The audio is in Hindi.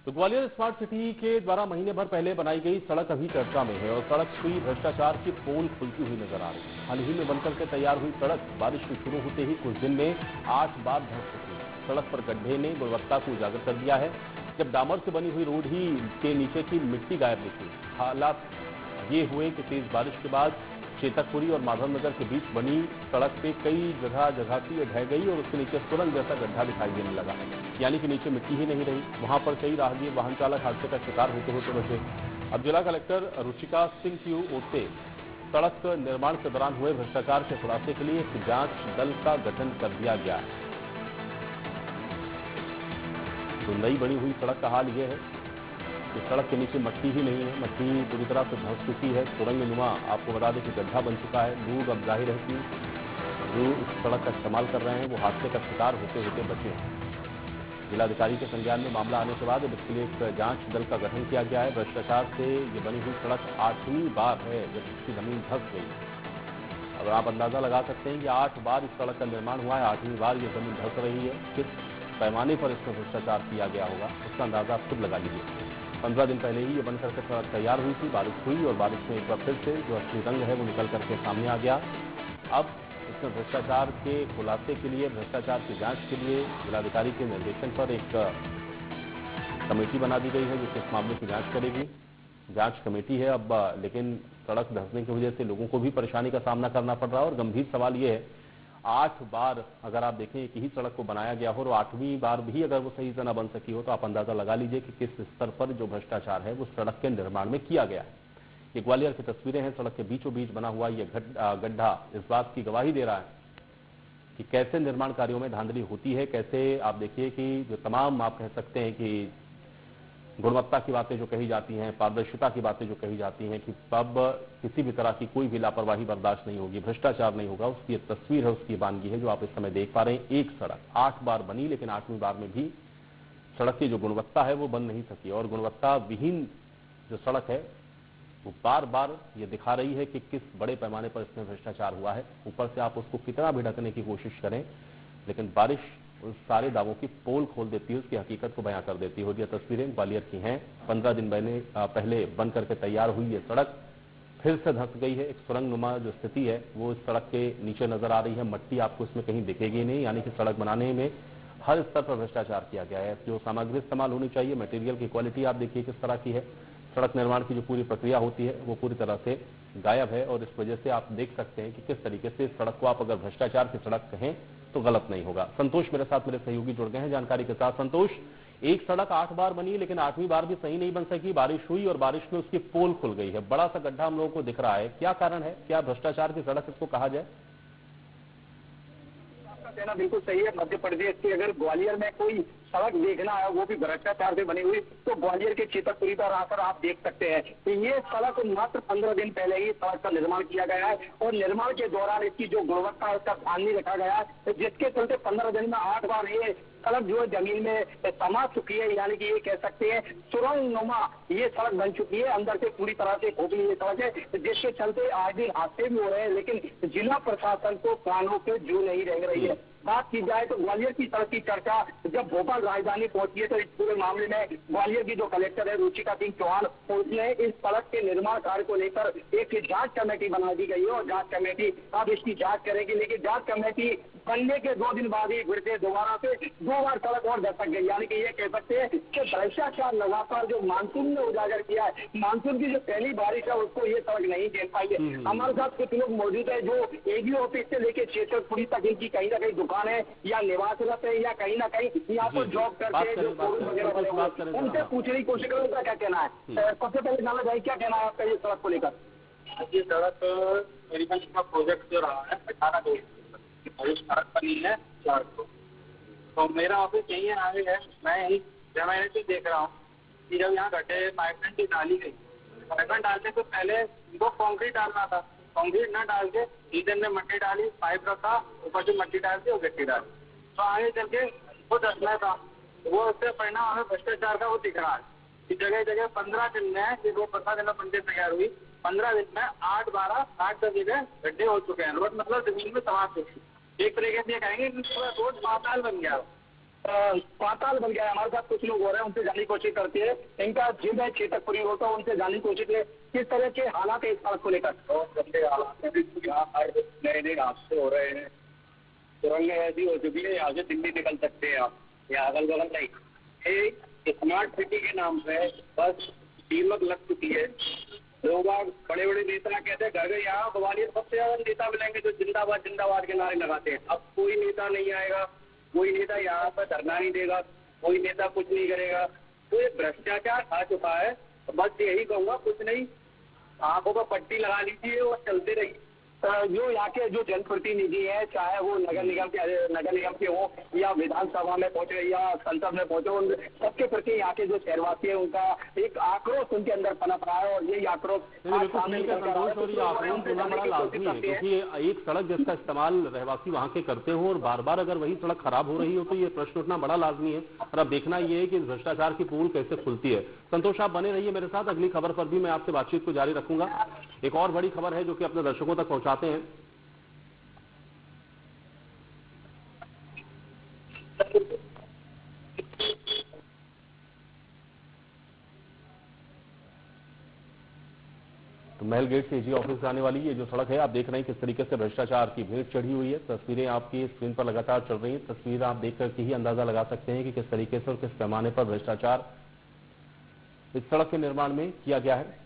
तो ग्वालियर स्मार्ट सिटी के द्वारा महीने भर पहले बनाई गई सड़क अभी चर्चा में है और सड़क हुई भ्रष्टाचार की पोल खुलती हुई नजर आ रही है। हाल ही में बनकर के तैयार हुई सड़क बारिश के शुरू होते ही कुछ दिन में 8 बार धंस चुकी है। सड़क पर गड्ढे ने गुणवत्ता को उजागर कर दिया है। जब डामर से बनी हुई रोड ही के नीचे की मिट्टी गायब दिखी। हालात ये हुए कि तेज बारिश के बाद चेतकपुरी और माधवनगर के बीच बनी सड़क पे कई जगह की ढह गई और उसके नीचे सुरंग जैसा गड्ढा दिखाई देने लगा, यानी कि नीचे मिट्टी ही नहीं रही। वहां पर कई राहगीर वाहन चालक हादसे का शिकार होते बचे। अब जिला कलेक्टर रुचिका सिंह की ओर से सड़क निर्माण के दौरान हुए भ्रष्टाचार के खुलासे के लिए एक जांच दल का गठन कर दिया गया है। तो नई बनी हुई सड़क का हाल यह है कि सड़क के नीचे मट्टी ही नहीं है, मट्टी पूरी तरह से धंस चुकी है। सुरंग नुमा आपको बता दें कि गड्ढा बन चुका है। लोग अब जाहिर है कि जो इस सड़क का इस्तेमाल कर रहे हैं वो हादसे का शिकार होते बचे हैं। जिलाधिकारी के संज्ञान में मामला आने के बाद अब इसके लिए एक जांच दल का गठन किया गया है। भ्रष्टाचार से ये बनी हुई सड़क 8वीं बार है जब इसकी जमीन धंस गई। अब आप अंदाजा लगा सकते हैं कि 8 बार इस सड़क का निर्माण हुआ है, 8वीं बार ये जमीन धंस रही है। किस पैमाने पर इसमें भ्रष्टाचार किया गया होगा उसका अंदाजा आप खुद लगा लीजिए। 15 दिन पहले ही ये बनकर के सड़क तैयार हुई थी, बारिश हुई और बारिश में एक बार फिर से जो असली रंग है वो निकल करके सामने आ गया। अब इसमें भ्रष्टाचार के खुलासे के लिए, भ्रष्टाचार की जांच के लिए जिलाधिकारी के निर्देशन पर एक कमेटी बना दी गई है जो इस मामले की जांच करेगी। जांच कमेटी है अब, लेकिन सड़क धंसने की वजह से लोगों को भी परेशानी का सामना करना पड़ रहा है। और गंभीर सवाल ये है 8 बार अगर आप देखें एक ही सड़क को बनाया गया हो और 8वीं बार भी अगर वो सही से न बन सकी हो तो आप अंदाजा लगा लीजिए कि किस स्तर पर जो भ्रष्टाचार है वो सड़क के निर्माण में किया गया है। ये ग्वालियर की तस्वीरें हैं। सड़क के बीचों बीच बना हुआ ये गड्ढा इस बात की गवाही दे रहा है कि कैसे निर्माण कार्यों में धांधली होती है। कैसे आप देखिए कि जो तमाम आप कह सकते हैं कि गुणवत्ता की बातें जो कही जाती हैं, पारदर्शिता की बातें जो कही जाती हैं कि अब किसी भी तरह की कोई भी लापरवाही बर्दाश्त नहीं होगी, भ्रष्टाचार नहीं होगा, उसकी एक तस्वीर है, उसकी वानगी है जो आप इस समय देख पा रहे हैं। एक सड़क 8 बार बनी लेकिन 8वीं बार में भी सड़क की जो गुणवत्ता है वो बन नहीं सकी। और गुणवत्ता विहीन जो सड़क है वो बार बार ये दिखा रही है कि किस बड़े पैमाने पर इसमें भ्रष्टाचार हुआ है। ऊपर से आप उसको कितना भी ढकने की कोशिश करें लेकिन बारिश उस सारे दावों की पोल खोल देती है, उसकी हकीकत को बयां कर देती है। ये तस्वीरें ग्वालियर की हैं। 15 दिन पहले बन करके तैयार हुई ये सड़क फिर से धंस गई है। एक सुरंग नुमा जो स्थिति है वो इस सड़क के नीचे नजर आ रही है। मट्टी आपको इसमें कहीं दिखेगी नहीं, यानी कि सड़क बनाने में हर स्तर पर भ्रष्टाचार किया गया है। जो सामग्री इस्तेमाल होनी चाहिए, मटेरियल की क्वालिटी आप देखिए किस तरह की है। सड़क निर्माण की जो पूरी प्रक्रिया होती है वो पूरी तरह से गायब है और इस वजह से आप देख सकते हैं कि किस तरीके से इस सड़क को आप अगर भ्रष्टाचार की सड़क कहें तो गलत नहीं होगा। संतोष मेरे साथ, मेरे सहयोगी जुड़ गए हैं जानकारी के साथ। संतोष, एक सड़क 8 बार बनी लेकिन 8वीं बार भी सही नहीं बन सकी। बारिश हुई और बारिश में उसकी पोल खुल गई है, बड़ा सा गड्ढा हम लोगों को दिख रहा है। क्या कारण है? क्या भ्रष्टाचार की सड़क इसको कहा जाए? आपका कहना बिल्कुल सही है। मध्य प्रदेश की अगर ग्वालियर में कोई सड़क देखना है वो भी भ्रष्टाचार से बनी हुई तो ग्वालियर के चेतकपुरी पर आकर आप देख सकते हैं कि ये सड़क मात्र 15 दिन पहले ही सड़क का निर्माण किया गया है और निर्माण के दौरान इसकी जो गुणवत्ता है उसका ध्यान नहीं रखा गया है, जिसके चलते 15 दिन में 8 बार ये सड़क जो है जमीन में समा चुकी है। यानी कि ये कह सकते हैं सुरंग नुमा ये सड़क बन चुकी है, अंदर से पूरी तरह से खोखली ये सड़क है, जिसके चलते आज दिन हादसे भी हो रहे हैं लेकिन जिला प्रशासन को कानों पे जू नहीं रह रही है। बात की जाए तो ग्वालियर की सड़क की चर्चा जब भोपाल राजधानी पहुंची है तो इस पूरे मामले में ग्वालियर की जो कलेक्टर है रुचिका सिंह चौहान उसने इस सड़क के निर्माण कार्य को लेकर एक जांच कमेटी बना दी गई है और जांच कमेटी अब इसकी जांच करेगी। लेकिन जांच कमेटी बनने के 2 दिन बाद ही फिर से दोबारा से 2 बार सड़क और दस्तक गई। यानी कि ये कह सकते हैं कि भ्रष्टाचार लगातार जो मानसून ने उजागर किया है, मानसून की जो पहली बारिश है उसको ये सड़क नहीं देख पाई है। हमारे साथ कुछ लोग मौजूद है जो एडी ऑफिस से लेकर चेतकपुरी तक इनकी कहीं ना कहीं दुकान है या निवासरत है या कहीं ना कहीं यहाँ पर जॉब करते हैं, जो उनसे पूछने की कोशिश करें उनका क्या कहना है। सबसे पहले नाला भाई क्या कहना है आपका ये सड़क को लेकर? ये सड़क करीबन इसका प्रोजेक्ट जो रहा है 18 को सड़क बनी है 4 को, तो मेरा ऑफिस यही है आगे है। मैं यही मैंने चीज देख रहा हूँ कि जब यहाँ गड्ढे पाइपलाइन की डाली गई, पाइपलाइन डालने से पहले इनको कंक्रीट डालना था, कंक्रीट न डाल के डीजल में मट्टी डाली, पाइप रखा, ऊपर से मट्टी डाल दी और गट्टी डाली, तो आगे चल के वो डसना था। वो उससे परिणाम हमें भ्रष्टाचार का वो दिख रहा है कि जगह जगह 15 दिन में वो 15 दिन में पंचायत तैयार हुई, 15 दिन में 8, 12, 8 जगह गड्ढे हो चुके हैं। रोड मतलब जमीन में समा चुकी है। एक तरीके से कहेंगे कि रोड पाताल बन गया पाताल बन गया है। हमारे साथ कुछ लोग हो रहे हैं, उनसे जानने की कोशिश करते हैं। इनका जिम है चेतकपुरी रोड का, उनसे जानने की कोशिश है किस तरह के हालात है इस सड़क को लेकर। बहुत गंदे हालात हैं, यहाँ हर नए नए हादसे हो रहे हैं। सुरंगें ऐसी हो चुकी है, यहाँ से दिल्ली निकल सकते हैं आप, यहाँ अगल बगल नहीं। एक स्मार्ट सिटी के नाम पे बस दीमक लग चुकी है। लोग बड़े बड़े नेता कहते हैं घर यहाँ ग्वालियर सबसे ज्यादा नेता मिलेंगे जो जिंदाबाद जिंदाबाद के नारे लगाते हैं। अब कोई नेता नहीं आएगा, कोई नेता यहाँ पर धरना नहीं देगा, कोई नेता कुछ नहीं करेगा। तो ये भ्रष्टाचार खा चुका है। बस यही कहूँगा, कुछ नहीं, आंखों पर पट्टी लगा लीजिए और चलते रहिए। जो यहाँ के जो जनप्रतिनिधि हैं, चाहे वो नगर निगम के हो या विधानसभा में पहुंचे या संसद में पहुंचे, उन सबके प्रति यहाँ के जो शहरवासी है उनका एक आक्रोश उनके अंदर पनप रहा है। और यही आक्रोश सामने संतोष और ये आक्रोश होना बड़ा लाजमी है, क्योंकि एक सड़क जिसका इस्तेमाल रहवासी वहाँ के करते हो और बार बार अगर वही सड़क खराब हो रही हो तो ये प्रश्न उठना बड़ा लाजमी है। और अब देखना ये है कि भ्रष्टाचार की पोल कैसे खुलती है। संतोष, आप बने रहिए मेरे साथ, अगली खबर पर भी मैं आपसे बातचीत को जारी रखूंगा। एक और बड़ी खबर है जो कि अपने दर्शकों तक पहुंचाते हैं। तो महल गेट से एजी ऑफिस जाने वाली ये जो सड़क है, आप देख रहे हैं किस तरीके से भ्रष्टाचार की भीड़ चढ़ी हुई है। तस्वीरें आपकी स्क्रीन पर लगातार चल रही हैं। तस्वीर आप देख करके ही अंदाजा लगा सकते हैं कि किस तरीके से और किस पैमाने पर भ्रष्टाचार इस सड़क के निर्माण में किया गया है।